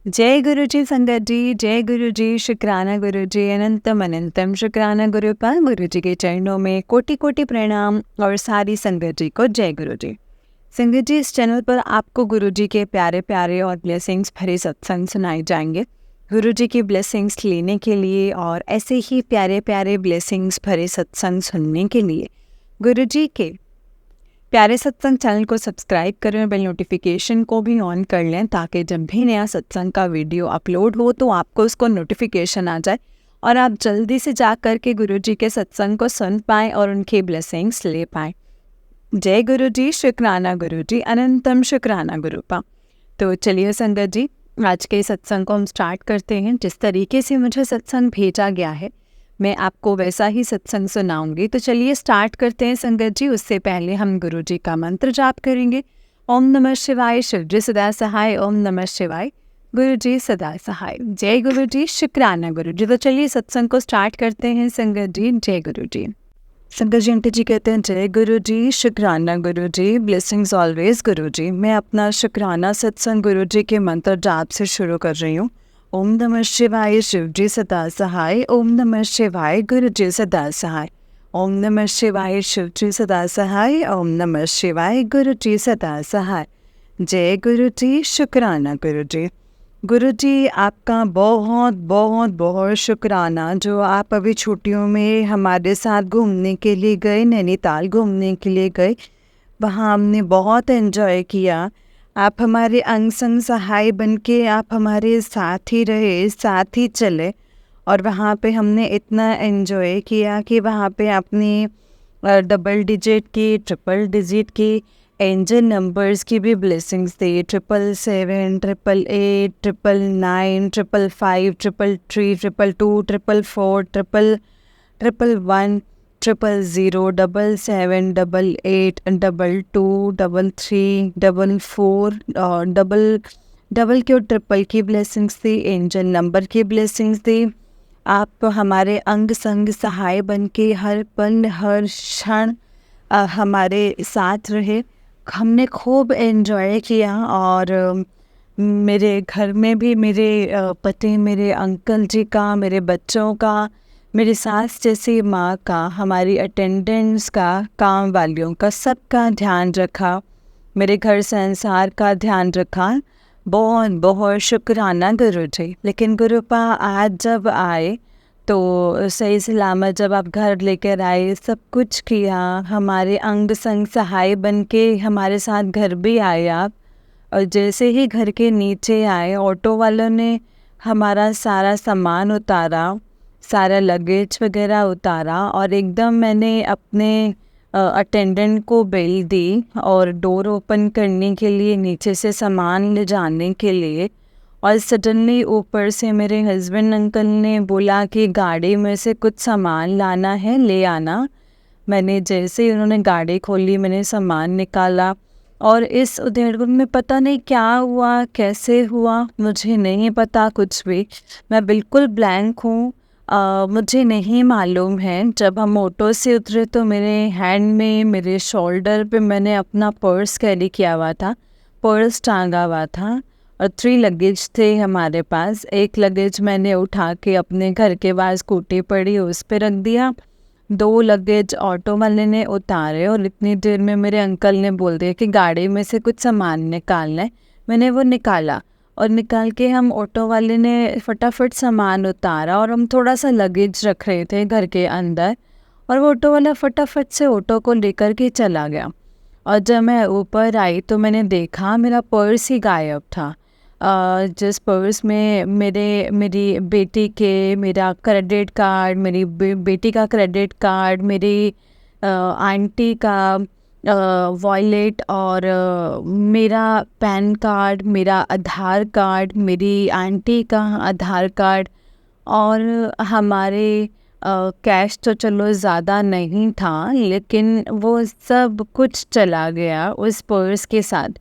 जय गुरु जी संगत जी, जय गुरु जी, शुक्राना गुरु जी, अनंतम अनंतम शुक्राना गुरुपाल। गुरु जी के चरणों में कोटि कोटि प्रणाम और सारी संगत जी को जय गुरु जी। संगत जी, इस चैनल पर आपको गुरु जी के प्यारे प्यारे और ब्लेसिंग्स भरे सत्संग सुनाए जाएंगे। गुरु जी की ब्लेसिंग्स लेने के लिए और ऐसे ही प्यारे प्यारे ब्लेसिंग्स भरे सत्संग सुनने के लिए गुरु जी के प्यारे सत्संग चैनल को सब्सक्राइब करें और बेल नोटिफिकेशन को भी ऑन कर लें, ताकि जब भी नया सत्संग का वीडियो अपलोड हो तो आपको उसको नोटिफिकेशन आ जाए और आप जल्दी से जा कर के गुरु जी के सत्संग को सुन पाएँ और उनकी ब्लेसिंग्स ले पाएँ। जय गुरु जी, शुक्राना गुरु जी, अनंतम शुक्राना गुरुपा। तो चलिए संगत जी, आज के सत्संग को हम स्टार्ट करते हैं। जिस तरीके से मुझे सत्संग भेजा गया है मैं आपको वैसा ही सत्संग सुनाऊंगी। तो चलिए स्टार्ट करते हैं संगत जी। उससे पहले हम गुरु जी का मंत्र जाप करेंगे। ओम नमः शिवाय, शिव जी सदा सहाय। ओम नमः शिवाय, गुरु जी सदा सहाय। जय गुरु जी, शुक्राना गुरु जी। तो चलिए सत्संग को स्टार्ट करते हैं संगत जी। जय गुरु जी। संगत जी आंटी जी कहते हैं जय गुरु जी, शुक्राना गुरु जी, ब्लेसिंग्स ऑलवेज गुरु जी। मैं अपना शुक्राना सत्संग गुरु जी के मंत्र जाप से शुरू कर रही हूँ। ओम नमः शिवाय, शिव जी सदा सहाय। ओम नमः शिवाय, गुरु जी सदा सहाय। ओम नमः शिवाय, शिव जी सदा सहाय। ओम नमः शिवाय, गुरु जी सदा सहाय। जय गुरु जी, शुक्राना गुरु जी। गुरु जी आपका बहुत बहुत बहुत शुक्राना, जो आप अभी छुट्टियों में हमारे साथ घूमने के लिए गए, नैनीताल घूमने के लिए गए। वहाँ हमने बहुत एंजॉय किया। आप हमारे अंग संग सहाय बन के आप हमारे साथ ही रहे, साथ ही चले। और वहाँ पे हमने इतना एंजॉय किया कि वहाँ पे अपनी डबल डिजिट की, ट्रिपल डिजिट की एंजल नंबर्स की भी ब्लेसिंग्स दी। 777, 888, 999, 555, 333, 222, 444, 111, 000, 77, 88, 22, 33, 44 और डबल की और ट्रिपल की ब्लेसिंग्स दी, एंजल नंबर की ब्लेसिंग्स दी। आप हमारे अंग संग सहाय बन के हर पल हर क्षण हमारे साथ रहे। हमने खूब एंजॉय किया। और मेरे घर में भी मेरे पति, मेरे अंकल जी का, मेरे बच्चों का, मेरी सास जैसी माँ का, हमारी अटेंडेंट्स का, काम वालियों का, सबका ध्यान रखा। मेरे घर संसार का ध्यान रखा। बहुत बहुत शुक्राना गुरु जी। लेकिन गुरुपा आज जब आए तो सही सलामत जब आप घर लेकर आए, सब कुछ किया, हमारे अंग संग सहाय बन के हमारे साथ घर भी आए आप। और जैसे ही घर के नीचे आए, ऑटो वालों ने हमारा सारा सामान उतारा, सारा लगेज वगैरह उतारा और एकदम मैंने अपने अटेंडेंट को बेल दी और डोर ओपन करने के लिए, नीचे से सामान ले जाने के लिए। और सडनली ऊपर से मेरे हस्बैंड अंकल ने बोला कि गाड़ी में से कुछ सामान लाना है, ले आना। मैंने जैसे ही उन्होंने गाड़ी खोली, मैंने सामान निकाला और इस उधेड़बुन में पता नहीं क्या हुआ, कैसे हुआ, मुझे नहीं पता कुछ भी। मैं बिल्कुल ब्लैंक हूँ। मुझे नहीं मालूम है। जब हम ऑटो से उतरे तो मेरे हैंड में, मेरे शोल्डर पे मैंने अपना पर्स कैरी किया हुआ था, पर्स टांगा हुआ था और 3 लगेज थे हमारे पास। एक लगेज मैंने उठा के अपने घर के बाहर स्कूटी पड़ी उस पर रख दिया। 2 लगेज ऑटो वाले ने उतारे और इतनी देर में मेरे अंकल ने बोल दिया कि गाड़ी में से कुछ सामान निकालना है। मैंने वो निकाला और निकाल के हम ऑटो वाले ने फटाफट सामान उतारा और हम थोड़ा सा लगेज रख रहे थे घर के अंदर, और वो ऑटो वाला फटाफट से ऑटो को लेकर के चला गया। और जब मैं ऊपर आई तो मैंने देखा मेरा पर्स ही गायब था। जिस पर्स में मेरी बेटी के, मेरा क्रेडिट कार्ड, मेरी बेटी का क्रेडिट कार्ड, मेरी आंटी का वॉलेट और मेरा पैन कार्ड, मेरा आधार कार्ड, मेरी आंटी का आधार कार्ड और हमारे कैश तो चलो ज़्यादा नहीं था, लेकिन वो सब कुछ चला गया उस पर्स के साथ।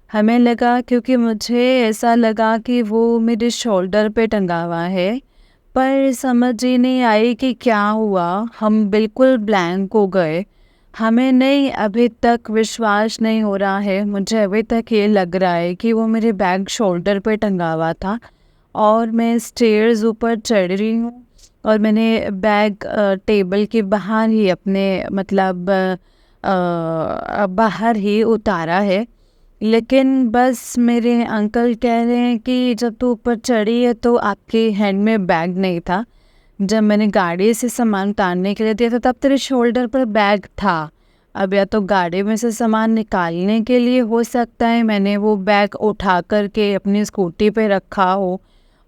हमें लगा, क्योंकि मुझे ऐसा लगा कि वो मेरे शोल्डर पे टंगा हुआ है, पर समझ ही नहीं आई कि क्या हुआ। हम बिल्कुल ब्लैंक हो गए। हमें नहीं, अभी तक विश्वास नहीं हो रहा है। मुझे अभी तक ये लग रहा है कि वो मेरे बैग शोल्डर पे टंगा हुआ था और मैं स्टेयर्स ऊपर चढ़ रही हूँ और मैंने बैग टेबल के बाहर ही अपने मतलब बाहर ही उतारा है। लेकिन बस मेरे अंकल कह रहे हैं कि जब तू ऊपर चढ़ी है तो आपके हैंड में बैग नहीं था। जब मैंने गाड़ी से सामान उतारने के लिए दिया था तब तेरे शोल्डर पर बैग था। अब या तो गाड़ी में से सामान निकालने के लिए हो सकता है मैंने वो बैग उठा कर के अपनी स्कूटी पे रखा हो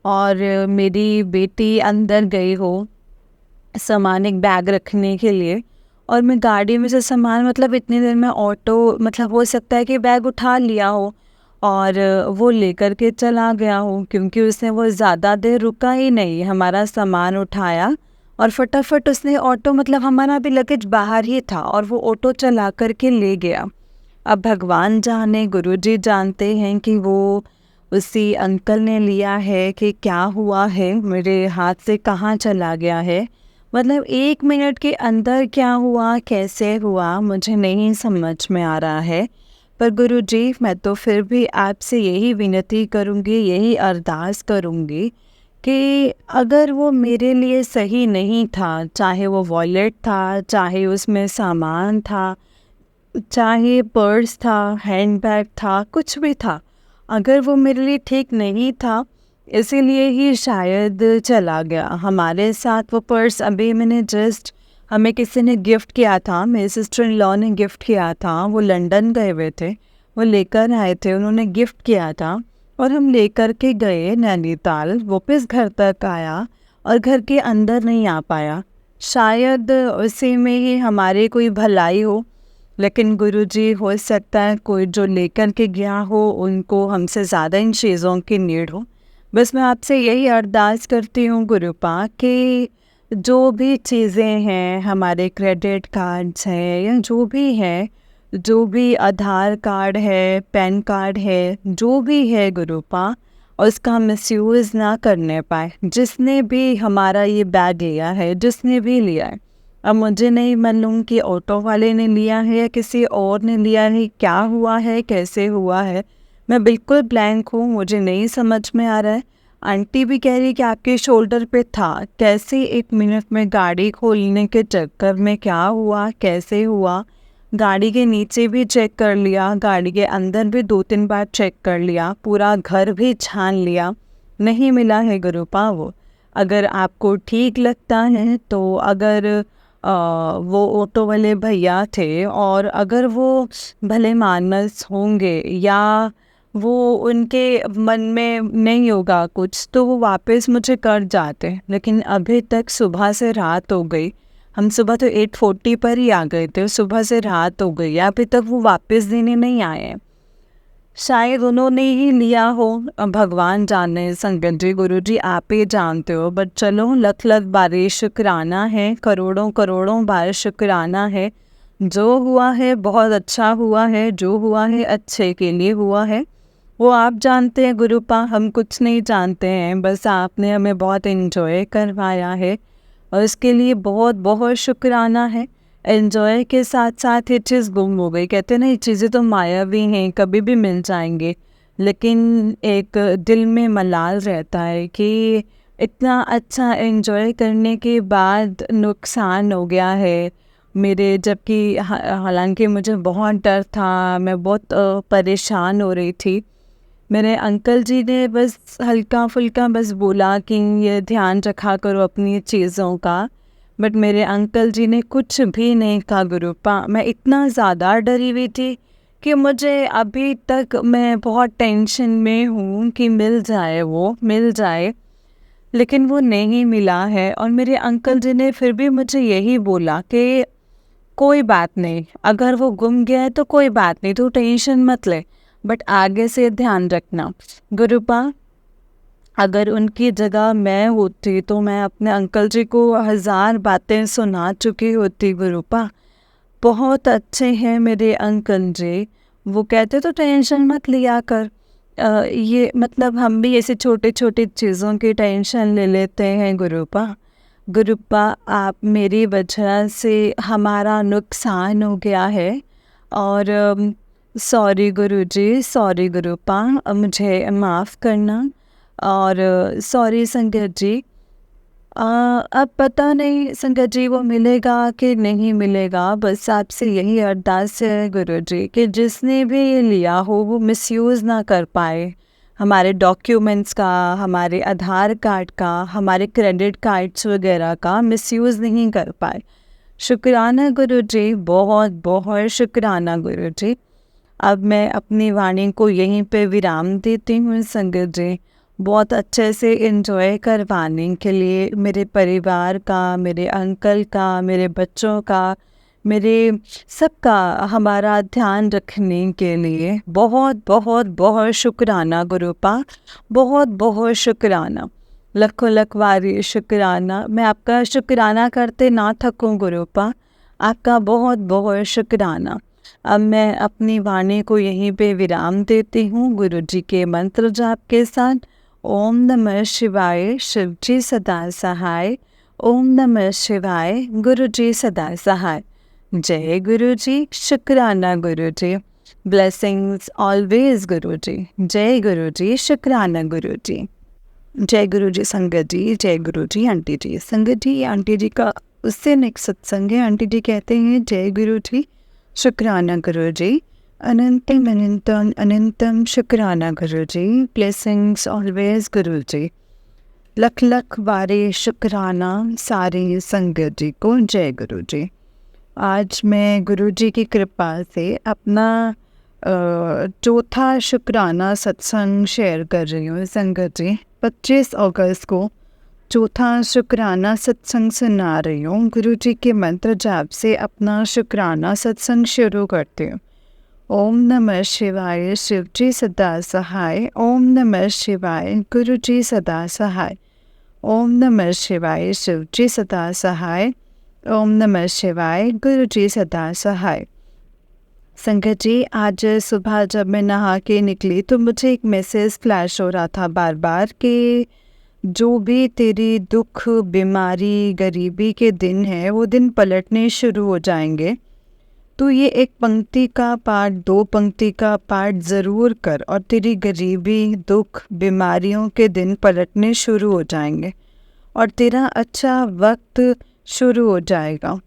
और मेरी बेटी अंदर गई हो सामान एक बैग रखने के लिए और मैं गाड़ी में से सामान मतलब इतनी देर में ऑटो मतलब हो सकता है कि बैग उठा लिया हो और वो लेकर के चला गया हो, क्योंकि उसने वो ज़्यादा देर रुका ही नहीं, हमारा सामान उठाया और फटाफट उसने ऑटो मतलब हमारा भी लगेज बाहर ही था और वो ऑटो चला कर के ले गया। अब भगवान जाने, गुरुजी जानते हैं कि वो उसी अंकल ने लिया है कि क्या हुआ है, मेरे हाथ से कहाँ चला गया है। मतलब 1 मिनट के अंदर क्या हुआ, कैसे हुआ, मुझे नहीं समझ में आ रहा है। पर गुरुजी मैं तो फिर भी आपसे यही विनती करूँगी, यही अरदास करूँगी कि अगर वो मेरे लिए सही नहीं था, चाहे वो वॉलेट था, चाहे उसमें सामान था, चाहे पर्स था, हैंडबैग था, कुछ भी था, अगर वो मेरे लिए ठीक नहीं था इसीलिए ही शायद चला गया। हमारे साथ वो पर्स अभी मैंने जस्ट हमें किसी ने गिफ्ट किया था, मेरी सिस्टर इन लॉ ने गिफ्ट किया था, वो लंदन गए हुए थे, वो लेकर आए थे, उन्होंने गिफ्ट किया था और हम लेकर के गए नैनीताल, वापस घर तक आया और घर के अंदर नहीं आ पाया। शायद उसी में ही हमारी कोई भलाई हो, लेकिन गुरुजी हो सकता है कोई जो लेकर के गया हो उनको हमसे ज़्यादा इन चीज़ों की नीड हो। बस मैं आपसे यही अरदास करती हूँ गुरुपा कि जो भी चीज़ें हैं, हमारे क्रेडिट कार्ड्स हैं या जो भी है, जो भी आधार कार्ड है, पैन कार्ड है, जो भी है गुरुपा, उसका मिसयूज़ ना करने पाए। जिसने भी हमारा ये बैग लिया है, जिसने भी लिया है, अब मुझे नहीं मालूम कि ऑटो वाले ने लिया है या किसी और ने लिया है, क्या हुआ है, कैसे हुआ है, मैं बिल्कुल ब्लैंक हूँ, मुझे नहीं समझ में आ रहा है। आंटी भी कह रही कि आपके शोल्डर पे था, कैसे 1 मिनट में गाड़ी खोलने के चक्कर में क्या हुआ, कैसे हुआ, गाड़ी के नीचे भी चेक कर लिया, गाड़ी के अंदर भी 2-3 बार चेक कर लिया, पूरा घर भी छान लिया, नहीं मिला है गुरुपा वो। अगर आपको ठीक लगता है तो अगर वो ऑटो वाले भैया थे और अगर वो भले मानस होंगे या वो उनके मन में नहीं होगा कुछ तो वो वापस मुझे कर जाते, लेकिन अभी तक सुबह से रात हो गई, हम सुबह तो 8:40 पर ही आ गए थे, सुबह से रात हो गई, अभी तक वो वापस देने नहीं आए हैं। शायद उन्होंने ही लिया हो, भगवान जाने। संगत जी, गुरु जी आप ही जानते हो, बट चलो लख लख बार शुक्राना है, करोड़ों करोड़ों बार शुक्राना है। जो हुआ है बहुत अच्छा हुआ है, जो हुआ है अच्छे के लिए हुआ है, वो आप जानते हैं गुरुपा, हम कुछ नहीं जानते हैं, बस आपने हमें बहुत इन्जॉय करवाया है और इसके लिए बहुत बहुत शुक्राना है। एन्जॉय के साथ साथ ये चीज़ गुम हो गई, कहते हैं ना ये चीज़ें तो मायावी हैं, कभी भी मिल जाएंगे, लेकिन एक दिल में मलाल रहता है कि इतना अच्छा एन्जॉय करने के बाद नुकसान हो गया है मेरे, जबकि हालांकि मुझे बहुत डर था, मैं बहुत परेशान हो रही थी। मेरे अंकल जी ने बस हल्का फुल्का बस बोला कि ये ध्यान रखा करो अपनी चीज़ों का, बट मेरे अंकल जी ने कुछ भी नहीं कहा गुरुपा। मैं इतना ज़्यादा डरी हुई थी कि मुझे अभी तक मैं बहुत टेंशन में हूँ कि मिल जाए, वो मिल जाए, लेकिन वो नहीं मिला है। और मेरे अंकल जी ने फिर भी मुझे यही बोला कि कोई बात नहीं, अगर वो गुम गया है तो कोई बात नहीं, तू टेंशन मत ले, बट आगे से ध्यान रखना। गुरुपा, अगर उनकी जगह मैं होती तो मैं अपने अंकल जी को 1000 बातें सुना चुकी होती गुरुपा। बहुत अच्छे हैं मेरे अंकल जी, वो कहते तो टेंशन मत लिया कर। ये मतलब हम भी ऐसे छोटे छोटे चीज़ों की टेंशन ले लेते हैं गुरुपा। गुरुपा आप मेरी वजह से हमारा नुकसान हो गया है और सॉरी गुरुजी, सॉरी गुरुपा, मुझे माफ़ करना। और सॉरी संगत जी। अब पता नहीं संगत जी वो मिलेगा कि नहीं मिलेगा, बस आपसे यही अरदास है गुरुजी कि जिसने भी ये लिया हो वो मिसयूज़ ना कर पाए हमारे डॉक्यूमेंट्स का, हमारे आधार कार्ड का, हमारे क्रेडिट कार्ड्स वगैरह का मिसयूज़ नहीं कर पाए। शुक्राना गुरुजी, बहुत बहुत शुक्राना गुरुजी। अब मैं अपनी वाणी को यहीं पे विराम देती हूँ संगत जी। बहुत अच्छे से एंजॉय करवाने के लिए मेरे परिवार का, मेरे अंकल का, मेरे बच्चों का, मेरे सबका हमारा ध्यान रखने के लिए बहुत बहुत बहुत शुक्राना गुरुपा, बहुत बहुत शुक्राना, लखों लख वारी शुक्राना। मैं आपका शुक्राना करते ना थकूं गुरुपा, आपका बहुत बहुत शुक्राना। अब मैं अपनी वाणी को यहीं पे विराम देती हूँ गुरुजी के मंत्र जाप के साथ। ओम नमः शिवाय, शिवजी सदा सहाय। ओम नमः शिवाय, गुरुजी सदा सहाय। जय गुरुजी, शुक्राना गुरुजी, ब्लेसिंग्स ऑलवेज गुरुजी। जय गुरुजी, शुक्राना गुरुजी। जय गुरुजी संगत जी, जय गुरुजी आंटी जी। संगत जी, आंटी जी का उससे नेक्स्ट सत्संग है। आंटी जी कहते हैं जय गुरुजी, शुक्राना गुरुजी, अनंतम अनंतम अनंतम शुक्राना गुरुजी, ब्लेसिंग्स ऑलवेज गुरुजी। लख लख बारे शुक्राना सारी संगत जी को। जय गुरुजी। आज मैं गुरुजी की कृपा से अपना चौथा शुक्राना सत्संग शेयर कर रही हूँ संगत जी। 25 अगस्त को चौथा शुक्राना सत्संग सुना रही हूँ। गुरुजी के मंत्र जाप से अपना शुक्राना सत्संग शुरू करती हूँ। ओम नमः शिवाय, शिवजी सदा सहाय। ओम नमः शिवाय, गुरुजी सदा सहाय। ओम नमः शिवाय, शिवजी सदा सहाय। ओम नमः शिवाय, गुरुजी सदा सहाय। संगत जी, आज सुबह जब मैं नहा के निकली तो मुझे एक मैसेज फ्लैश हो रहा था बार बार कि जो भी तेरी दुख, बीमारी, गरीबी के दिन है वो दिन पलटने शुरू हो जाएंगे। तो ये एक पंक्ति का पाठ, 2 पंक्ति का पाठ ज़रूर कर और तेरी गरीबी, दुख, बीमारियों के दिन पलटने शुरू हो जाएंगे और तेरा अच्छा वक्त शुरू हो जाएगा।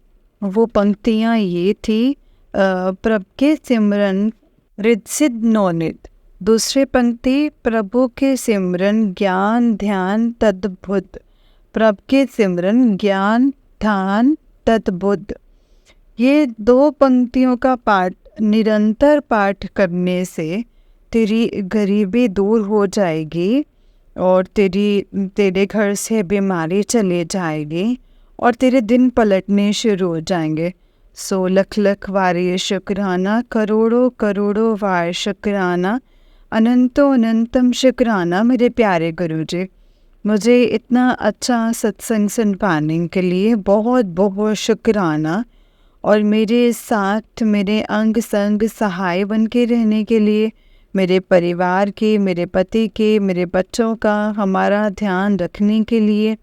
वो पंक्तियाँ ये थी, प्रभ के सिमरन रिद्ध नौनित। दूसरी पंक्ति, प्रभु के सिमरन ज्ञान ध्यान तद्बुद्ध। प्रभ के सिमरन ज्ञान ध्यान तद्बुद्ध। ये 2 पंक्तियों का पाठ निरंतर पाठ करने से तेरी गरीबी दूर हो जाएगी और तेरे घर से बीमारी चले जाएगी और तेरे दिन पलटने शुरू हो जाएंगे। सो लख लख वारी शुक्राना, करोड़ों करोड़ों वार शुक्राना, अनंतो अनंतम शुक्राना मेरे प्यारे गुरुजी। मुझे इतना अच्छा सत्संग सुन पाने के लिए बहुत बहुत शुक्राना और मेरे साथ मेरे अंग संग सहाय बन के रहने के लिए, मेरे परिवार के, मेरे पति के, मेरे बच्चों का हमारा ध्यान रखने के लिए,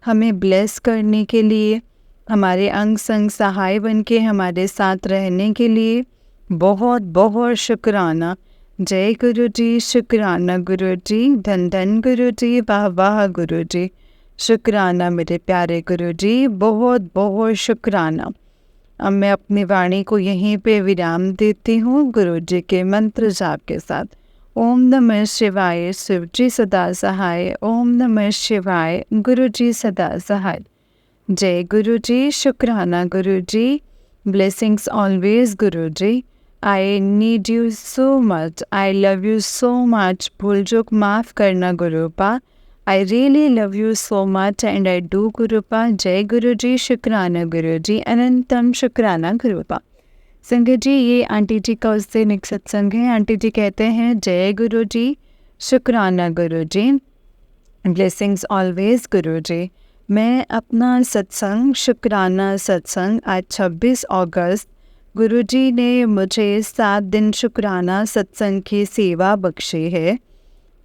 हमें ब्लेस करने के लिए, हमारे अंग संग सहाय बन के हमारे साथ रहने के लिए बहुत बहुत शुक्राना। जय गुरुजी, शुक्राना गुरुजी, धन धन गुरुजी, वाह वाह गुरुजी। शुक्राना मेरे प्यारे गुरुजी, बहुत बहुत शुक्राना। अब मैं अपनी वाणी को यहीं पे विराम देती हूँ गुरुजी के मंत्र जाप के साथ। ओम नमः शिवाय, शिवजी सदा सहाय। ओम नमः शिवाय, गुरुजी सदा सहाय। जय गुरुजी, शुक्राना Guruji, blessings always Guruji. I need you so much, I love you so much. भूल चूक माफ़ करना गुरुपा। I really love you so much and I do गुरुपा। जय गुरुजी, शुक्राना गुरुजी, अनंतम शुक्राना गुरुपा। संगत जी, ये आंटी जी का उससे नेक्स्ट सत्संग है। आंटी जी कहते हैं जय गुरुजी, शुक्राना गुरुजी, ब्लेसिंग्स ऑलवेज गुरुजी। मैं अपना सत्संग, शुक्राना सत्संग, आज 26 अगस्त गुरुजी ने मुझे 7 दिन शुक्राना सत्संग की सेवा बख्शी है।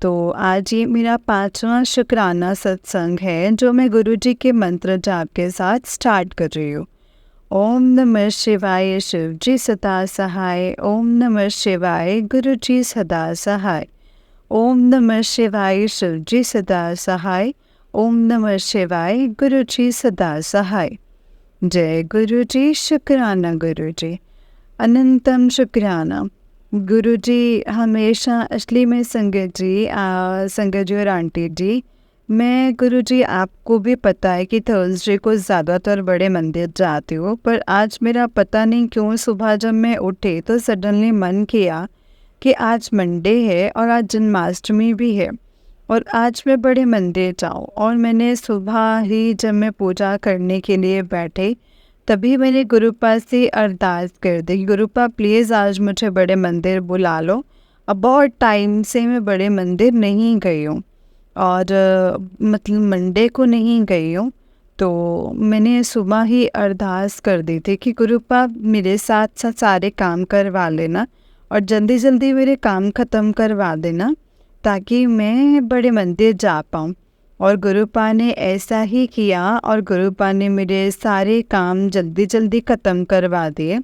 तो आज ये मेरा 5वां शुक्राना सत्संग है जो मैं गुरुजी के मंत्र जाप के साथ स्टार्ट कर रही हूँ। ओम नमः शिवाय, शिव जी सदा सहाय। ओम नमः शिवाय, गुरु जी सदा सहाय। ओम नमः शिवाय, शिव जी सदा सहाय। ओम नमः शिवाय, गुरु जी सदा सहाय। जय गुरु जी, शुक्राना गुरु जी, अनंतम शुक्राना। गुरु जी हमेशा असली में संगत जी, संगत जी और आंटी जी, मैं गुरु जी आपको भी पता है कि थर्सडे को ज़्यादातर बड़े मंदिर जाती हूँ, पर आज मेरा पता नहीं क्यों सुबह जब मैं उठी तो सडनली मन किया कि आज मंडे है और आज जन्माष्टमी भी है और आज मैं बड़े मंदिर जाऊँ। और मैंने सुबह ही जब मैं पूजा करने के लिए बैठे तभी मैंने गुरुपा से अरदास कर दी, गुरुपा प्लीज़ आज मुझे बड़े मंदिर बुला लो। अब बहुत टाइम से मैं बड़े मंदिर नहीं गई हूँ और मतलब मंडे को नहीं गई हूँ, तो मैंने सुबह ही अरदास कर दी थी कि गुरुपा मेरे साथ साथ सारे काम करवा लेना और जल्दी जल्दी मेरे काम ख़त्म करवा देना ताकि मैं बड़े मंदिर जा पाऊँ। और गुरुपा ने ऐसा ही किया और गुरुपा ने मेरे सारे काम जल्दी जल्दी ख़त्म करवा दिए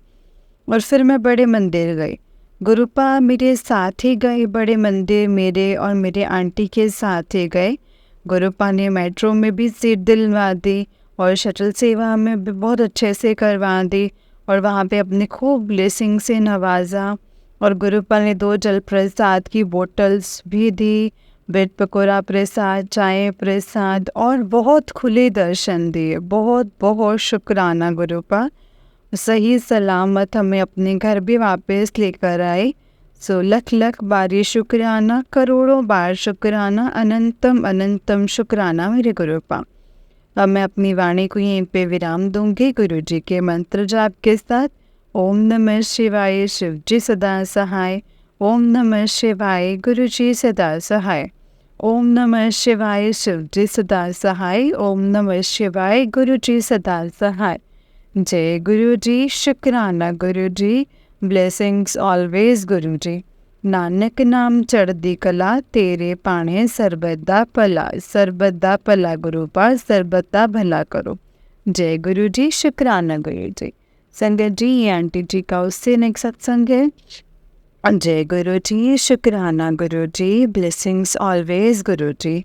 और फिर मैं बड़े मंदिर गई। गुरुपा मेरे साथ ही गए बड़े मंदिर, मेरे और मेरे आंटी के साथ ही गए। गुरुपा ने मेट्रो में भी सीट दिलवा दी और शटल सेवा में भी बहुत अच्छे से करवा दी और वहाँ पे अपने खूब ब्लेसिंग से नवाजा। और गुरुपा ने 2 जल प्रसाद की बोतल्स भी दी, ब्रेड पकौड़ा प्रसाद, चाय प्रसाद और बहुत खुले दर्शन दिए। बहुत बहुत शुक्राना गुरुपा, सही सलामत हमें अपने घर भी वापस लेकर आए। सो लख लख बारी शुक्राना, करोड़ों बार शुक्राना, अनंतम अनंतम शुक्राना मेरे गुरुपा। अब मैं अपनी वाणी को यहीं पे विराम दूंगी गुरु जी के मंत्र जाप के साथ। ओम नमः शिवाय, शिव जी सदा सहाय। ओम नमः शिवाय, गुरु जी सदा सहाय। ओम नमः शिवाय, शिव जी सदा सहाय। ओम नमः शिवाय, गुरु जी सदा सहाय। जय गुरु जी, शुक्राना गुरु जी, ब्लेसिंग्स ऑलवेज गुरु जी। नानक नाम चढ़दी कला, तेरे पाणे सर्बदा भला। सर्बदा भला गुरुपा, सर्बदा भला करो। जय गुरु जी, शुक्राना गुरु जी। संगत जी, ये आंटी जी का उससे नेक्स्ट सत्संग है। जय गुरु जी, शुक्राना गुरु जी, ब्लेसिंग्स ऑलवेज गुरु जी।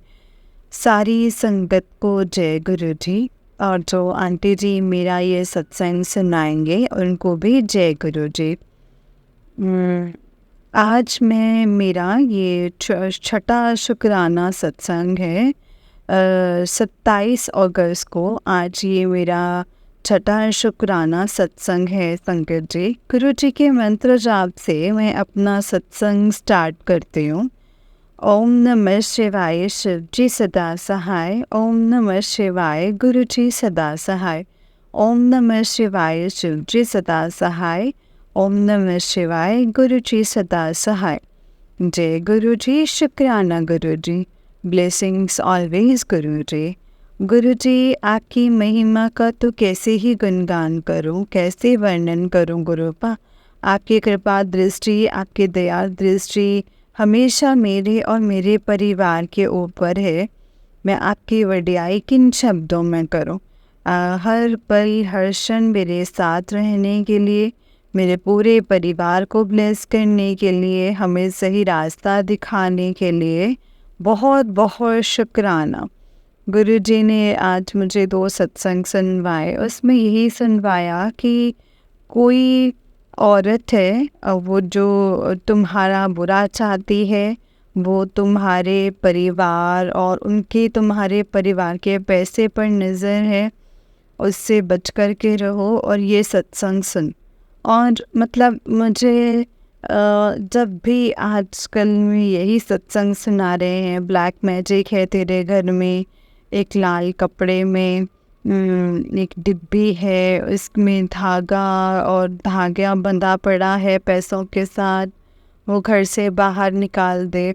सारी संगत को जय गुरु जी। और जो आंटी जी मेरा ये सत्संग सुनाएंगे उनको भी जय गुरु जी। आज मैं मेरा ये छठा शुक्राना सत्संग है। 27 अगस्त को आज ये मेरा छठा शुक्राना सत्संग है संगत जी। गुरु जी के मंत्र जाप से मैं अपना सत्संग स्टार्ट करती हूँ। ओम नमः शिवाय, शिव जी सदा सहाय। ओम नमः शिवाय, गुरु जी सदा सहाय। ओम नमः शिवाय, शिव जी सदा सहाय। ओम नमः शिवाय, गुरु जी सदा सहाय। जय गुरु जी, शुक्राना गुरु जी, ब्लेसिंग्स ऑलवेज गुरु जी। गुरु जी आपकी महिमा का तो कैसे ही गुणगान करूं, कैसे वर्णन करूं गुरुपा। आपकी कृपा दृष्टि, आपकी दया दृष्टि हमेशा मेरे और मेरे परिवार के ऊपर है। मैं आपकी वडियाई किन शब्दों में करूं। हर पल हर क्षण मेरे साथ रहने के लिए, मेरे पूरे परिवार को ब्लेस करने के लिए, हमें सही रास्ता दिखाने के लिए बहुत बहुत शुक्राना। गुरु जी ने आज मुझे 2 सत्संग सुनवाए, उसमें यही सुनवाया कि कोई औरत है वो जो तुम्हारा बुरा चाहती है, वो तुम्हारे परिवार और उनके तुम्हारे परिवार के पैसे पर नज़र है, उससे बच कर के रहो और ये सत्संग सुन। और मतलब मुझे जब भी आजकल में यही सत्संग सुना रहे हैं, ब्लैक मैजिक है तेरे घर में, एक लाल कपड़े में एक डिब्बी है, उसमें धागा और धागा बंधा पड़ा है पैसों के साथ, वो घर से बाहर निकाल दे।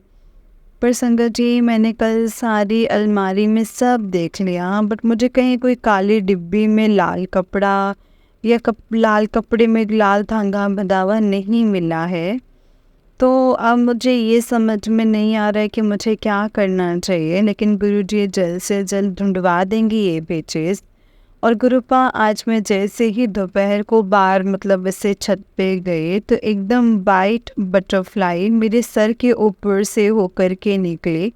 पर संगत जी मैंने कल सारी अलमारी में सब देख लिया, बट मुझे कहीं कोई काली डिब्बी में लाल कपड़ा या लाल कपड़े में लाल धागा बंधा हुआ नहीं मिला है। तो अब मुझे ये समझ में नहीं आ रहा है कि मुझे क्या करना चाहिए, लेकिन गुरुजी जल्द से जल्द ढूँढवा देंगी ये पेचेस। और गुरुपा आज मैं जैसे ही दोपहर को बाहर मतलब ऐसे छत पे गए तो एकदम वाइट बटरफ्लाई मेरे सर के ऊपर से होकर के निकले।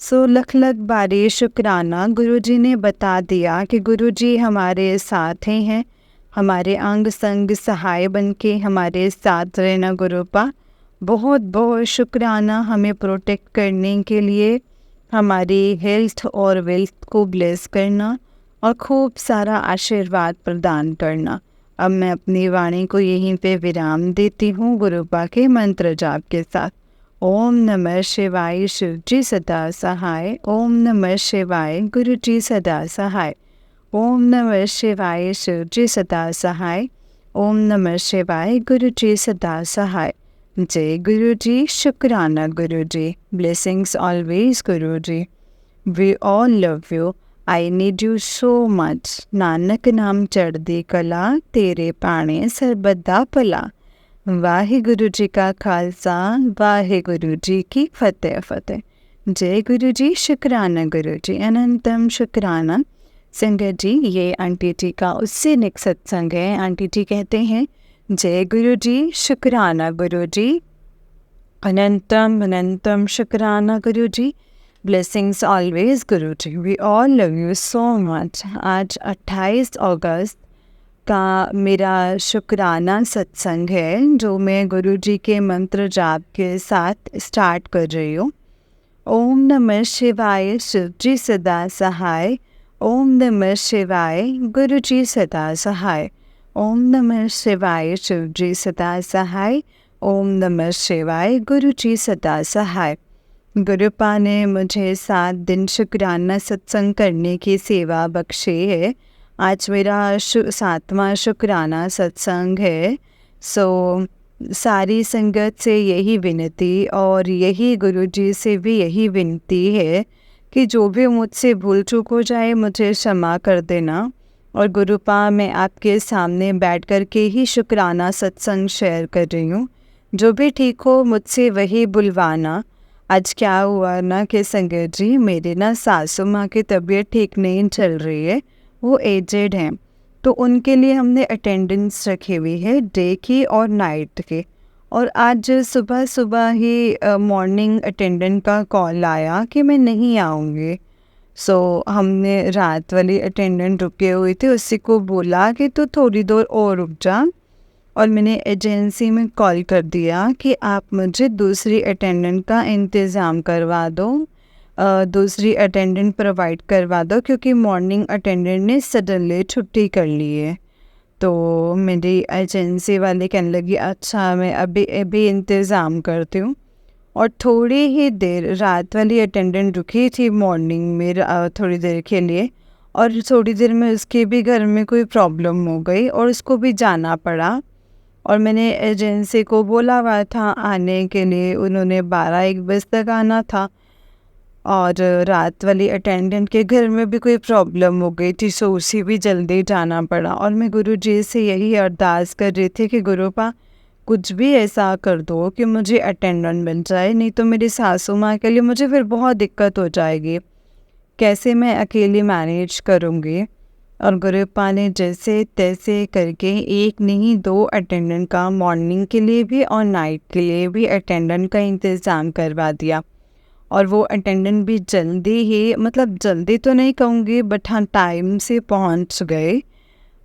सो लख लख बारे शुक्राना, गुरुजी ने बता दिया कि गुरुजी हमारे साथ ही हैं, हमारे अंग संग सहाय बन के हमारे साथ रहना गुरुपा। बहुत बहुत शुक्राना हमें प्रोटेक्ट करने के लिए, हमारी हेल्थ और वेल्थ को ब्लेस करना और खूब सारा आशीर्वाद प्रदान करना। अब मैं अपनी वाणी को यहीं पे विराम देती हूँ गुरुपा के मंत्र जाप के साथ। ओम नमः शिवाय, शिव जी सदा सहाय। ओम नमः शिवाय, गुरु जी सदा सहाय। ओम नमः शिवाय, शिव जी सदा सहाय। ओम नमः शिवाय, गुरु जी सदा सहाय। जय गुरु जी, शुक्राना Guru ji, blessings always Guru ji. We all love you, I need you so much. Nanak नाम चढ़दी कला, तेरे पाने सरबदा भला। वाहे गुरु जी का खालसा, वाहे गुरु जी की फतेह फतेह। जय गुरु जी, शुक्राना गुरु जी, अनंतम शुक्राना। संगत जी, ये आंटी जी का उससे नेक्स्ट सत्संग है। आंटी जी कहते हैं, जय गुरु जी, शुक्राना गुरु जी, अनंतम अनंतम शुक्राना Guru ji, blessings always Guru ji, we all love you so much. आज 28 अगस्त का मेरा शुक्राना सत्संग है, जो मैं गुरु जी के मंत्र जाप के साथ स्टार्ट कर रही हूँ। ओम नमः शिवाय, शिव जी सदा सहाय। ओम नमः शिवाय, गुरु जी सदा सहाय। ओम नमः शिवाय, शिव जी सदा सहाय। ओम नमः शिवाय, गुरु जी सदा सहाय। गुरुपा ने मुझे 7 दिन शुक्राना सत्संग करने की सेवा बख्शी है। आज मेरा 7वां शुक्राना सत्संग है। सो सारी संगत से यही विनती और यही गुरुजी से भी यही विनती है कि जो भी मुझसे भूल चूक हो जाए मुझे क्षमा कर देना। और गुरुपा, मैं आपके सामने बैठ कर के ही शुक्राना सत्संग शेयर कर रही हूँ। जो भी ठीक हो मुझसे वही बुलवाना। आज क्या हुआ ना कि संगत जी, मेरे ना सासू माँ की तबीयत ठीक नहीं चल रही है, वो एजेड हैं, तो उनके लिए हमने अटेंडेंस रखी हुई है डे की और नाइट की। और आज सुबह सुबह ही मॉर्निंग अटेंडेंट का कॉल आया कि मैं नहीं आऊँगी। सो हमने रात वाली अटेंडेंट रुके हुई थी, उसी को बोला कि तू थोड़ी देर और रुक जा। और मैंने एजेंसी में कॉल कर दिया कि आप मुझे दूसरी अटेंडेंट का इंतज़ाम करवा दो, दूसरी अटेंडेंट प्रोवाइड करवा दो, क्योंकि मॉर्निंग अटेंडेंट ने सडनली छुट्टी कर ली है। तो मेरी एजेंसी वाले कहने लगी, अच्छा मैं अभी अभी इंतज़ाम करती हूँ। और थोड़ी ही देर रात वाली अटेंडेंट रुकी थी मॉर्निंग में थोड़ी देर के लिए, और थोड़ी देर में उसके भी घर में कोई प्रॉब्लम हो गई और उसको भी जाना पड़ा। और मैंने एजेंसी को बोला हुआ था आने के लिए, उन्होंने 12-1 बजे तक आना था। और रात वाली अटेंडेंट के घर में भी कोई प्रॉब्लम हो गई थी, सो उसे भी जल्दी जाना पड़ा। और मैं गुरुजी से यही अरदास कर रही थी कि गुरुपा, कुछ भी ऐसा कर दो कि मुझे अटेंडेंट मिल जाए, नहीं तो मेरी सासू माँ के लिए मुझे फिर बहुत दिक्कत हो जाएगी, कैसे मैं अकेली मैनेज करूँगी। और गुरुपा ने जैसे तैसे करके 1 नहीं 2 अटेंडेंट का मॉर्निंग के लिए भी और नाइट के लिए भी अटेंडेंट का इंतज़ाम करवा दिया। और वो अटेंडेंट भी जल्दी ही, मतलब जल्दी तो नहीं कहूँगी बट हाँ टाइम से पहुँच गए।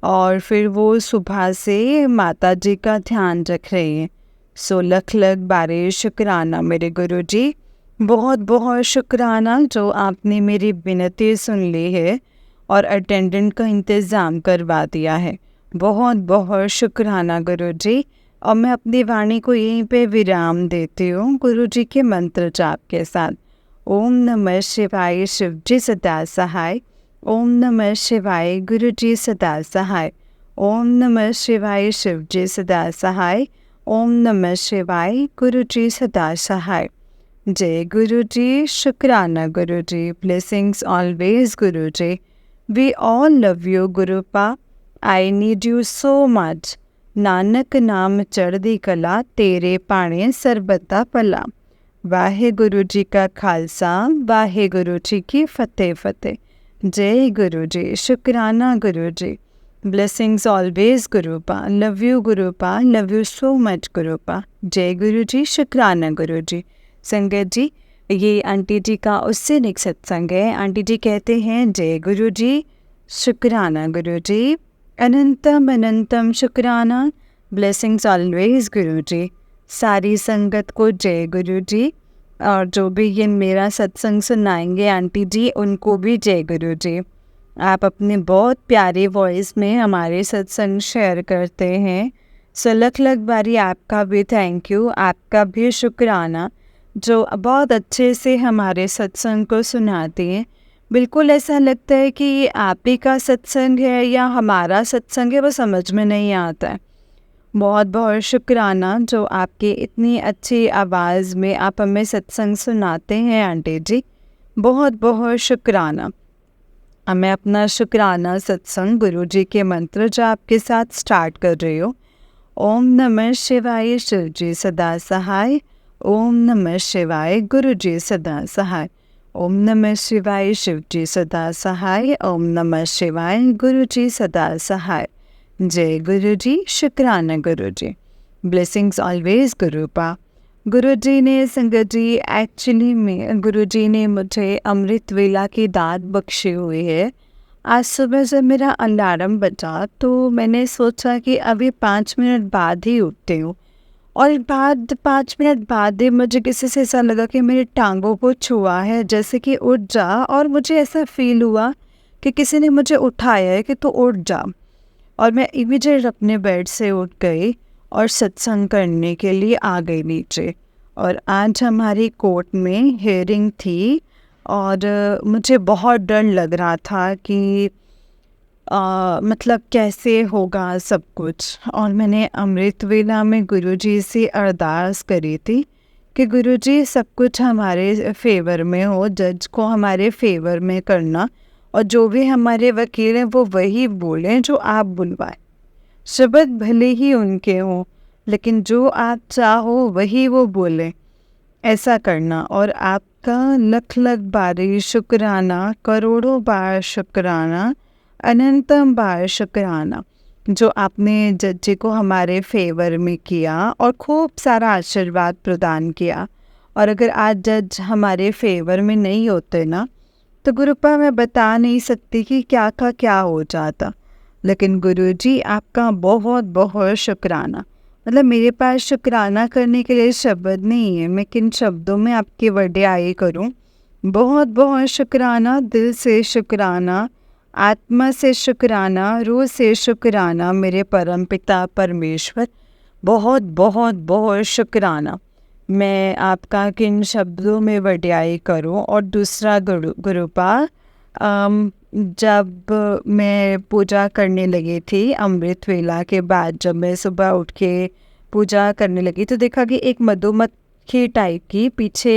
और फिर वो सुबह से माता जी का ध्यान रख रही हैं। सो लख लख बारे शुक्राना मेरे गुरुजी, बहुत बहुत शुक्राना जो आपने मेरी विनती सुन ली है और अटेंडेंट का इंतज़ाम करवा दिया है। बहुत बहुत शुक्राना गुरुजी। और मैं अपनी वाणी को यहीं पे विराम देती हूँ गुरुजी के मंत्र जाप के साथ। ओम नमः शिवाय, शिव जी सदा सहाय। ओम नमः शिवाय, गुरु जी सदा सहाय। ओम नमः शिवाय, शिव जी सदा सहाय। ओम नमः शिवाय, गुरु जी सदा सहाय। जय गुरु जी, शुक्राना Guru ji, blessings always Guru ji. We all love you Gurupa, I need you so much. Nanak नाम चढ़दी कला तेरे पाणे सरबता भला। वाहे गुरु जी का खालसा वाहे गुरु जी की फतेह फतेह। जय गुरु जी, शुक्राना Guru ji. Blessings always Gurupa, love you Gurupa, love you so much Gurupa. जय गुरु जी, शुक्राना गुरु जी। संगत जी, ये आंटी जी का उससे निक सत्संग है। आंटी जी कहते हैं जय गुरु जी, शुक्राना गुरु जी, अनंतम अनंतम शुक्राना, ब्लेसिंग्स ऑलवेज गुरु जी। सारी संगत को जय गुरु जी, और जो भी ये मेरा सत्संग सुनाएंगे आंटी जी, उनको भी जय गुरु जी। आप अपने बहुत प्यारे वॉइस में हमारे सत्संग शेयर करते हैं, सो लख बारी आपका भी थैंक यू, आपका भी शुक्राना, जो बहुत अच्छे से हमारे सत्संग को सुनाती हैं। बिल्कुल ऐसा लगता है कि ये आप ही का सत्संग है या हमारा सत्संग है, वो समझ में नहीं आता है। बहुत बहुत शुक्राना जो आपकी इतनी अच्छी आवाज़ में आप हमें सत्संग सुनाते हैं आंटी जी, बहुत बहुत शुक्राना। मैं अपना शुक्राना सत्संग गुरु जी के मंत्र जाप के साथ स्टार्ट कर रही हूँ। ओम नमः शिवाय, शिव जी सदा सहाय। ओम नमः शिवाय, गुरु जी सदा सहाय। ओम नमः शिवाय, शिव जी सदा सहाय। ओम नमः शिवाय, गुरु जी सदा सहाय। जय गुरु जी, शुक्राना गुरु जी। Blessings always गुरुपा। गुरु जी ने, संगत जी, एक्चुअली में गुरु जी ने मुझे अमृत वेला की दात बख्शी हुई है। आज सुबह जब मेरा अलार्म बजा तो मैंने सोचा कि अभी 5 मिनट बाद ही उठती हूँ, और बाद 5 मिनट बाद ही मुझे किसी से ऐसा लगा कि मेरी टांगों को छुआ है, जैसे कि उठ जा, और मुझे ऐसा फील हुआ कि किसी ने मुझे उठाया है कि तू उठ जा। और मैं इमीडिएट अपने बेड से उठ गई और सत्संग करने के लिए आ गई नीचे। और आज हमारी कोर्ट में हियरिंग थी, और मुझे बहुत डर लग रहा था कि मतलब कैसे होगा सब कुछ। और मैंने अमृत वेला में गुरुजी से अरदास करी थी कि गुरुजी सब कुछ हमारे फेवर में हो, जज को हमारे फेवर में करना, और जो भी हमारे वकील हैं वो वही बोलें जो आप बुलवाएं। शब्द भले ही उनके हों, लेकिन जो आप चाहो वही वो बोले, ऐसा करना। और आपका लख बार शुक्राना, करोड़ों बार शुक्राना, अनंतम बार शुक्राना, जो आपने जज जी को हमारे फेवर में किया और खूब सारा आशीर्वाद प्रदान किया। और अगर आज जज हमारे फेवर में नहीं होते ना, तो गुरुपा मैं बता नहीं सकती कि क्या का क्या हो जाता। लेकिन गुरुजी आपका बहुत बहुत शुक्राना। मतलब मेरे पास शुक्राना करने के लिए शब्द नहीं है, मैं किन शब्दों में आपकी वड्याई करूं। बहुत बहुत शुक्राना, दिल से शुक्राना, आत्मा से शुक्राना, रूह से शुक्राना मेरे परम पिता परमेश्वर। बहुत बहुत बहुत शुक्राना। मैं आपका किन शब्दों में वड्याई करूं। और दूसरा गुरुपा, जब मैं पूजा करने लगी थी अमृत वेला के बाद, जब मैं सुबह उठ के पूजा करने लगी तो देखा कि एक मधुमक्खी टाइप की पीछे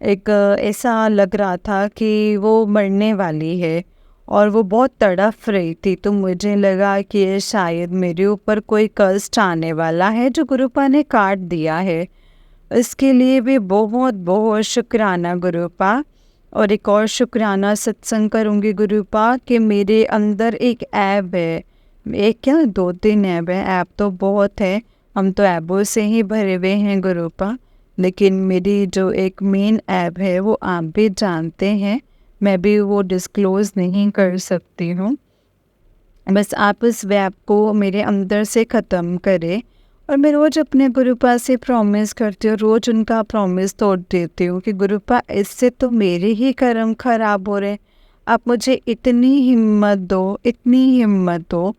एक ऐसा लग रहा था कि वो मरने वाली है, और वो बहुत तड़फ रही थी। तो मुझे लगा कि ये शायद मेरे ऊपर कोई कष्ट आने वाला है जो गुरुपा ने काट दिया है। इसके लिए भी बहुत बहुत शुक्राना गुरुपा। और एक और शुक्राना सत्संग करूँगी गुरुपा कि मेरे अंदर एक ऐब है, एक क्या 2-3 ऐब है, ऐब तो बहुत है, हम तो ऐबों से ही भरे हुए हैं गुरुपा। लेकिन मेरी जो एक मेन ऐब है वो आप भी जानते हैं, मैं भी वो डिस्क्लोज़ नहीं कर सकती हूँ। बस आप इस ऐब को मेरे अंदर से ख़त्म करें। और मैं रोज़ अपने गुरुपा से प्रॉमिस करती हूँ, रोज़ उनका प्रॉमिस तोड़ देती हूँ कि गुरुपा इससे तो मेरे ही कर्म खराब हो रहे, आप मुझे इतनी हिम्मत दो, इतनी हिम्मत दो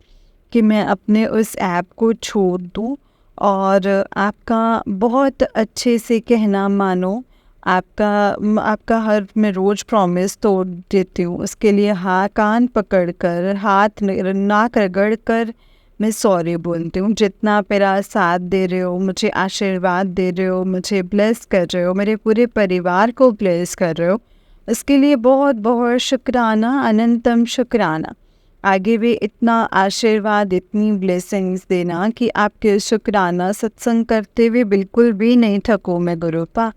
कि मैं अपने उस ऐप को छोड़ दूँ और आपका बहुत अच्छे से कहना मानो। आपका हर मैं रोज़ प्रॉमिस तोड़ देती हूँ। उसके लिए कान पकड़ कर, हाथ नाक रगड़ कर मैं सॉरी बोलती हूँ। जितना मेरा साथ दे रहे हो, मुझे आशीर्वाद दे रहे हो, मुझे ब्लेस कर रहे हो, मेरे पूरे परिवार को ब्लेस कर रहे हो, इसके लिए बहुत बहुत शुक्राना, अनंतम शुक्राना। आगे भी इतना आशीर्वाद, इतनी ब्लेसिंग्स देना कि आपके शुक्राना सत्संग करते हुए बिल्कुल भी नहीं थकूँ मैं Gurupa.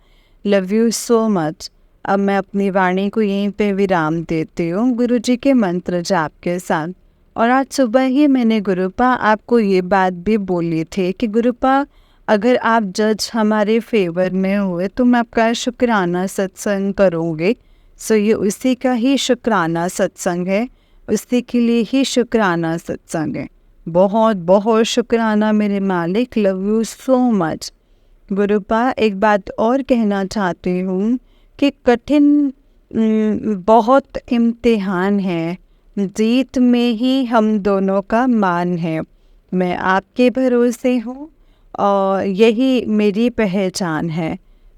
Love you so much. अब मैं अपनी वाणी को यहीं पे विराम देती हूँ गुरु जी के मंत्र जाप के साथ। और आज सुबह ही मैंने गुरुपा आपको ये बात भी बोली थी कि गुरुपा अगर आप जज हमारे फेवर में हुए तो मैं आपका शुक्राना सत्संग करूँगी। सो ये उसी का ही शुक्राना सत्संग है, उसी के लिए ही शुक्राना सत्संग है। बहुत बहुत शुक्राना मेरे मालिक। Love you so much. Gurupa एक बात और कहना चाहती हूँ कि कठिन बहुत इम्तिहान है, जीत में ही हम दोनों का मान है। मैं आपके भरोसे हूँ और यही मेरी पहचान है।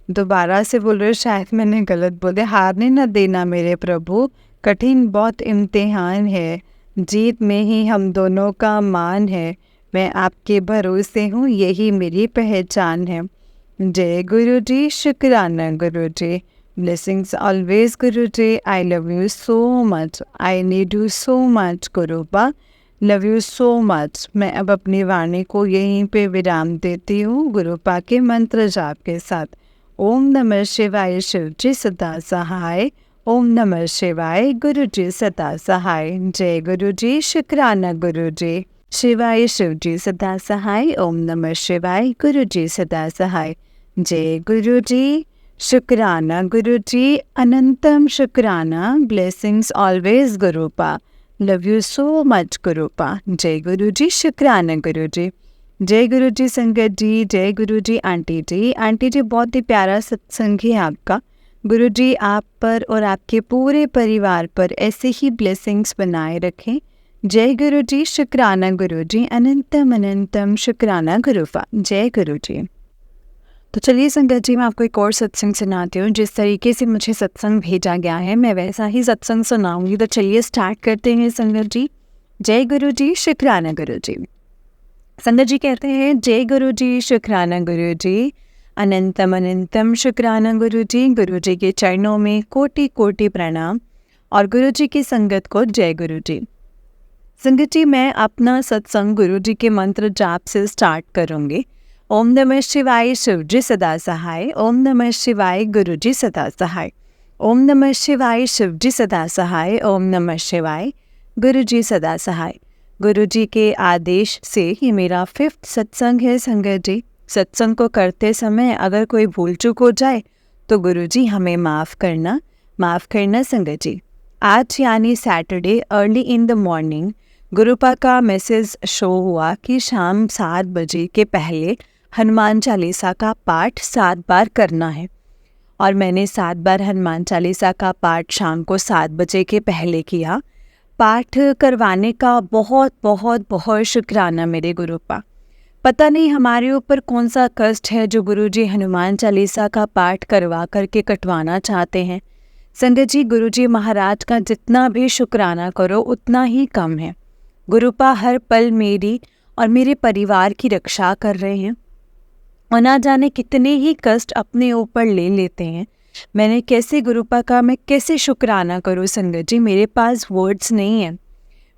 दोबारा से बोल रहे, शायद मैंने गलत बोले। हारने न देना मेरे प्रभु, कठिन बहुत इम्तिहान है, जीत में ही हम दोनों का मान है। मैं आपके भरोसे हूँ, यही मेरी पहचान है। जय गुरु जी, शुक्राना Guru ji. Blessings always Guru ji. I love you so much, I need you so much Gurupa. Love you so much. मैं अब अपनी वाणी को यहीं पे विराम देती हूँ गुरुपा के मंत्र जाप के साथ। ओम नमः शिवाय, शिव जी सदा सहाय। ओम नमः शिवाय, गुरु जी सदा सहाय। जय गुरु जी, शुक्राना गुरु जी। शिवाय शिव जी सदा सहाय। ओम नमः शिवाय, गुरु जी सदा सहाय। जय गुरु जी, शुक्राना गुरु जी। अनंतम शुक्राना। Blessings always Gurupa. Love you so much Gurupa. जय गुरु जी, शुक्राना गुरु जी। जय गुरु जी संगत जी, जय गुरु जी आंटी जी। आंटी जी बहुत ही प्यारा सत्संग है आपका। गुरु जी आप पर और आपके पूरे परिवार पर ऐसे ही ब्लेसिंग्स बनाए रखें। जय गुरु जी, शुक्राना गुरु जी। अनंतम अनंतम शुक्राना गुरुपा। जय गुरु जी। तो चलिए संगत जी, मैं आपको एक और सत्संग सुनाती हूँ। जिस तरीके से मुझे सत्संग भेजा गया है मैं वैसा ही सत्संग सुनाऊंगी। तो चलिए स्टार्ट करते हैं संगत जी। जय गुरु जी, शुक्राना गुरु जी। संगत जी कहते हैं, जय गुरु जी, शुक्राना गुरु जी। अनंतम अनंतम शुक्राना गुरु जी। गुरु जी के चरणों में कोटि कोटि प्रणाम और गुरु जी की संगत को जय गुरु जी। संगत जी, मैं अपना सत्संग गुरु जी के मंत्र जाप से स्टार्ट करूंगी। ओम नमः शिवाय, शिव जी सदा सहाय। ओम नमः शिवाय, गुरु जी सदा सहाय। ओम नमः शिवाय, शिव जी सदा सहाय। ओम नमः शिवाय, गुरु जी सदा सहाय। गुरु जी के आदेश से ये मेरा 5th सत्संग है संगत जी। सत्संग को करते समय अगर कोई भूल चूक हो जाए तो गुरु जी हमें माफ़ करना संगत जी। आज यानी Saturday early in the morning Gurupa का मैसेज शो हुआ कि शाम 7 बजे के पहले हनुमान चालीसा का पाठ 7 बार करना है। और मैंने 7 बार हनुमान चालीसा का पाठ शाम को 7 बजे के पहले किया। पाठ करवाने का बहुत बहुत बहुत शुक्राना मेरे गुरुपा। पता नहीं हमारे ऊपर कौन सा कष्ट है जो गुरुजी हनुमान चालीसा का पाठ करवा करके कटवाना चाहते हैं। संगत जी, गुरुजी महाराज का जितना भी शुक्राना करो उतना ही कम है। गुरुपा हर पल मेरी और मेरे परिवार की रक्षा कर रहे हैं और ना जाने कितने ही कष्ट अपने ऊपर ले लेते हैं। मैंने कैसे गुरुपा का मैं कैसे शुक्राना करूँ संगत जी, मेरे पास वर्ड्स नहीं है।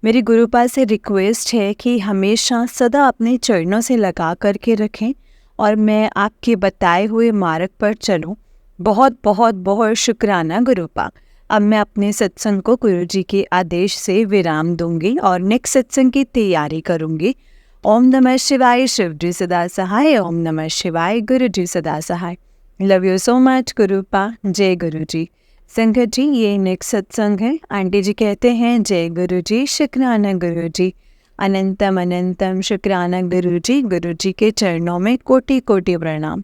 मेरी गुरुपा से रिक्वेस्ट है कि हमेशा सदा अपने चरणों से लगा करके रखें और मैं आपके बताए हुए मार्ग पर चलूं। बहुत बहुत बहुत शुक्राना गुरुपा। अब मैं अपने सत्संग को गुरु जी के आदेश से विराम दूंगी और नेक्स्ट सत्संग की तैयारी करूंगी। ओम नमः शिवाय, शिव जी सदा सहाय। ओम नमः शिवाय, गुरु जी सदा सहाय। Love you so much Gurupa. जय गुरु जी। संगत जी, ये नेक्स्ट सत्संग है। आंटी जी कहते हैं, जय गुरु जी, शुक्राना गुरु जी। अनंतम अनंतम शुक्राना गुरु जी। गुरु जी के चरणों में कोटि कोटि प्रणाम।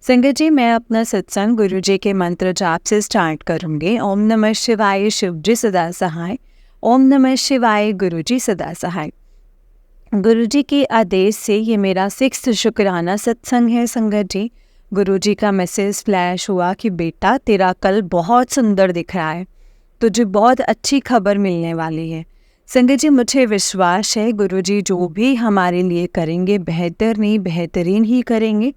संगत जी, मैं अपना सत्संग गुरु जी के मंत्र जाप से स्टार्ट करूंगी। ओम नमः शिवाय, शिव जी सदा सहाय। ओम नमः शिवाय, गुरु जी सदा सहाय। गुरु जी के आदेश से ये मेरा 6th शुक्राना सत्संग है संगत जी। गुरु जी का मैसेज फ्लैश हुआ कि बेटा तेरा कल बहुत सुंदर दिख रहा है, तुझे बहुत अच्छी खबर मिलने वाली है। संगत जी, मुझे विश्वास है गुरु जी जो भी हमारे लिए करेंगे बेहतर नहीं बेहतरीन ही करेंगे।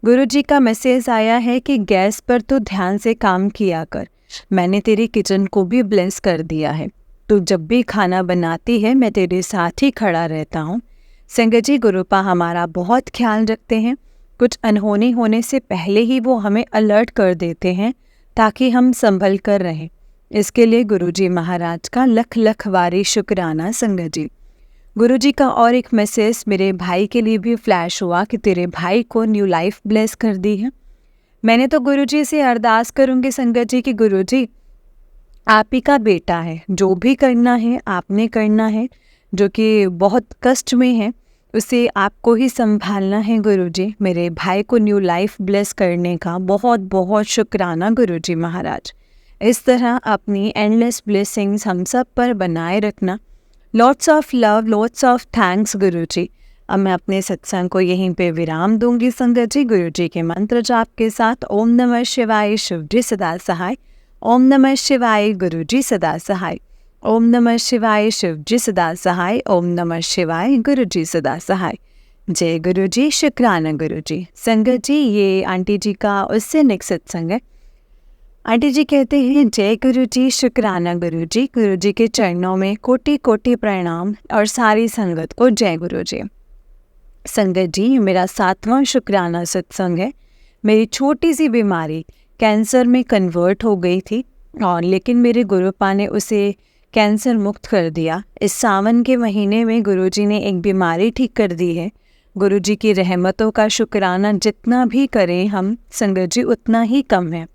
गुरु जी का मैसेज आया है कि गैस पर तो ध्यान से काम किया कर, मैंने तेरी किचन को भी ब्लेस कर दिया है। तू जब भी खाना बनाती है मैं तेरे साथ ही खड़ा रहता हूँ। संगत जी, गुरुपा हमारा बहुत ख्याल रखते हैं। कुछ अनहोनी होने से पहले ही वो हमें अलर्ट कर देते हैं ताकि हम संभल कर रहें। इसके लिए गुरुजी महाराज का लख लख वारी शुक्राना संगत जी। गुरुजी का और एक मैसेज मेरे भाई के लिए भी फ्लैश हुआ कि तेरे भाई को न्यू लाइफ ब्लेस कर दी है। मैंने तो गुरुजी से अरदास करूँगी संगत जी कि गुरुजी आप ही का बेटा है, जो भी करना है आपने करना है, जो कि बहुत कष्ट में है उसे आपको ही संभालना है गुरुजी। मेरे भाई को न्यू लाइफ ब्लेस करने का बहुत बहुत शुक्राना गुरुजी महाराज। इस तरह अपनी एंडलेस ब्लेसिंग्स हम सब पर बनाए रखना। Lots of love, lots of thanks Guruji. अब मैं अपने सत्संग को यहीं पे विराम दूंगी संगत जी, गुरुजी के मंत्र जाप के साथ। ओम नमः शिवाय, शिव जी सदा सहाय। ओम नमः शिवाय, गुरुजी सदा सहाय। ओम नमः शिवाय, शिव जी सदा सहाय। ओम नमः शिवाय, गुरुजी सदा सहाय। जय गुरुजी, शुक्राना गुरुजी। संगत जी, ये आंटी जी का उससे नेक्स्ट सत्संग है। आंटी जी कहते हैं, जय गुरुजी, शुक्राना गुरुजी। गुरुजी के चरणों में कोटि कोटि प्रणाम और सारी संगत को जय गुरुजी। संगत जी, मेरा 7वां शुक्राना सत्संग है। मेरी छोटी सी बीमारी कैंसर में कन्वर्ट हो गई थी और लेकिन मेरे गुरुपा ने उसे कैंसर मुक्त कर दिया। इस सावन के महीने में गुरुजी ने एक बीमारी ठीक कर दी है। गुरुजी की रहमतों का शुक्राना जितना भी करें हम संगत जी उतना ही कम है।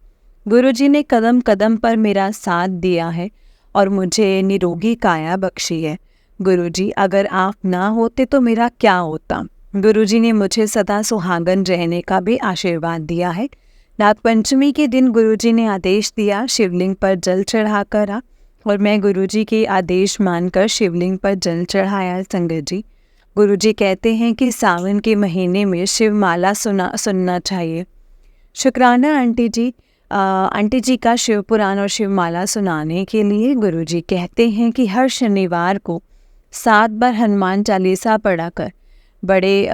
गुरुजी ने कदम कदम पर मेरा साथ दिया है और मुझे निरोगी काया बख्शी है। गुरुजी, अगर आप ना होते तो मेरा क्या होता। गुरुजी ने मुझे सदा सुहागन रहने का भी आशीर्वाद दिया है। नागपंचमी के दिन गुरुजी ने आदेश दिया शिवलिंग पर जल चढ़ाकर आ, और मैं गुरुजी के आदेश मानकर शिवलिंग पर जल चढ़ाया संगत जी। गुरुजी कहते हैं कि सावन के महीने में शिव माला सुनना चाहिए। शुक्राना आंटी जी। आंटी जी का शिव पुराण और शिव माला सुनाने के लिए गुरुजी कहते हैं कि हर शनिवार को 7 बार हनुमान चालीसा पढ़ा कर बड़े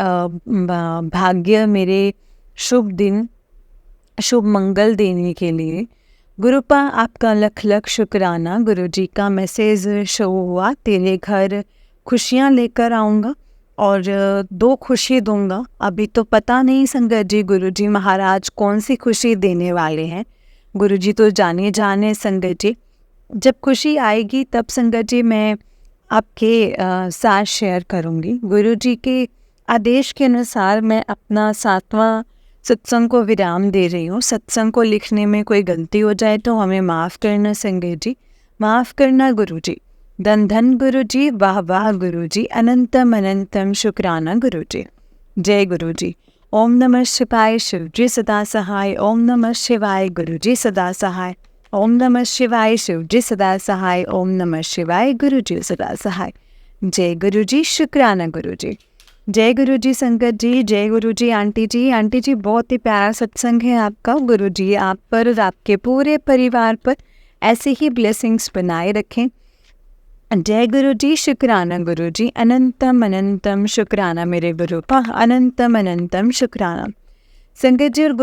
भाग्य मेरे शुभ दिन शुभ मंगल देने के लिए। गुरुपा आपका लख लख शुक्राना। गुरुजी का मैसेज शो हुआ, तेरे घर खुशियाँ लेकर आऊँगा और 2 खुशी दूंगा। अभी तो पता नहीं संगत जी गुरुजी महाराज कौन सी खुशी देने वाले हैं। गुरुजी तो जाने संगत जी। जब खुशी आएगी तब संगत जी मैं आपके साथ शेयर करूँगी। गुरुजी के आदेश के अनुसार मैं अपना 7वां सत्संग को विराम दे रही हूँ। सत्संग को लिखने में कोई गलती हो जाए तो हमें माफ़ करना संगत जी, माफ़ करना गुरुजी। धन धन गुरुजी, वाह वाह गुरुजी, अनंतम अनंतम शुक्राना गुरुजी। जय गुरुजी। ओम नमः शिवाय, शिव जी सदा सहाय। ओम नमः शिवाय, गुरुजी सदा सहाय। ओम नमः शिवाय, शिव जी सदा सहाय। ओम नमः शिवाय, गुरुजी सदा सहाय। जय गुरुजी, शुक्राना गुरुजी। जय गुरुजी संगत जी, जय गुरुजी आंटी जी। आंटी जी, बहुत ही प्यारा सत्संग है आपका। गुरुजी आप पर और आपके पूरे परिवार पर ऐसे ही ब्लेसिंग्स बनाए रखें। जय गुरुजी, शुक्राना गुरुजी। अनंतम अनंतम शुक्राना मेरे गुरुपा, अनंतम अनंतम शुक्राना संगत जी। और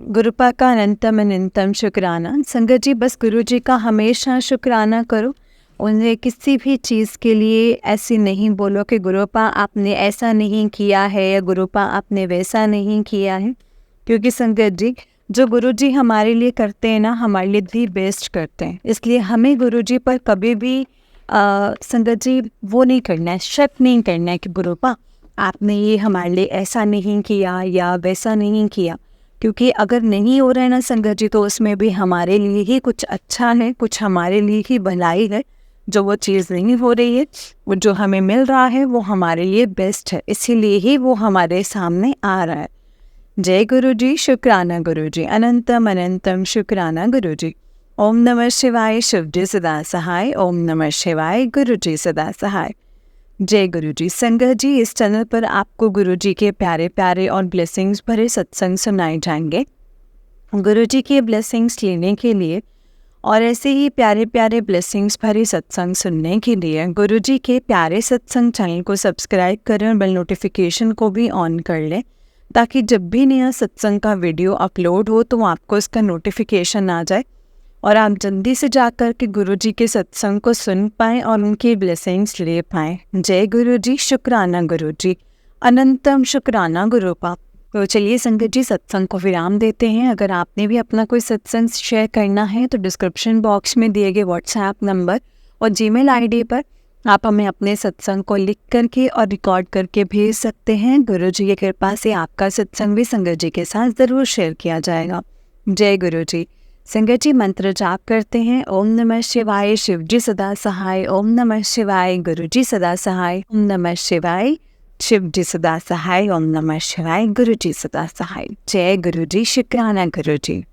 गुरुपा का अनंतम अनंतम शुक्राना संगत जी। बस गुरुजी का हमेशा शुक्राना करो। उन्हें किसी भी चीज़ के लिए ऐसी नहीं बोलो कि गुरुपा आपने ऐसा नहीं किया है या गुरुपा आपने वैसा नहीं किया है, क्योंकि संगत जी जो गुरुजी हमारे लिए करते हैं ना, हमारे लिए भी बेस्ट करते हैं। इसलिए हमें गुरुजी पर कभी भी संगत जी वो नहीं करना है, शक नहीं करना है कि गुरुपा आपने ये हमारे लिए ऐसा नहीं किया या वैसा नहीं किया, क्योंकि अगर नहीं हो रहा है ना संगत जी तो उसमें भी हमारे लिए ही कुछ अच्छा है, कुछ हमारे लिए ही भलाई है। जो वो चीज़ नहीं हो रही है, वो जो हमें मिल रहा है वो हमारे लिए बेस्ट है, इसीलिए ही वो हमारे सामने आ रहा है। जय गुरुजी, शुक्राना गुरुजी। अनंतम अनंतम शुक्राना गुरुजी। ओम नमः शिवाय, शिव जी सदा सहाय। ओम नमः शिवाय, गुरुजी सदा सहाय। जय गुरुजी संगत जी। इस चैनल पर आपको गुरुजी के प्यारे प्यारे और ब्लेसिंग्स भरे सत्संग सुनाए जाएंगे। गुरुजी के ब्लेसिंग्स लेने के लिए और ऐसे ही प्यारे प्यारे ब्लेसिंग्स भरे सत्संग सुनने के लिए गुरुजी के प्यारे सत्संग चैनल को सब्सक्राइब करें और बेल नोटिफिकेशन को भी ऑन कर लें, ताकि जब भी नया सत्संग का वीडियो अपलोड हो तो आपको इसका नोटिफिकेशन आ जाए। और आप जल्दी से जाकर के गुरु जी के सत्संग को सुन पाएँ और उनकी ब्लेसिंग्स ले पाएँ। जय गुरु जी, शुक्राना गुरु जी, अनंतम शुक्राना गुरुपा। तो चलिए संगत जी, सत्संग को विराम देते हैं। अगर आपने भी अपना कोई सत्संग शेयर करना है तो डिस्क्रिप्शन बॉक्स में दिए गए व्हाट्सएप नंबर और जीमेल आईडी पर आप हमें अपने सत्संग को लिख करके और रिकॉर्ड करके भेज सकते हैं। गुरु जी की कृपा से आपका सत्संग भी संगत जी के साथ ज़रूर शेयर किया जाएगा। जय गुरु जी। संगत जी, मंत्र जाप करते हैं। ओम नमः शिवाय, शिव जी सदा सहाय। ओम नमः शिवाय, गुरु जी सदा सहाय। ओम नमः शिवाय, शिव जी सदा सहाय। ओम नमः शिवाय, गुरु जी सदा सहाय। जय गुरु जी, शुक्राना गुरु जी।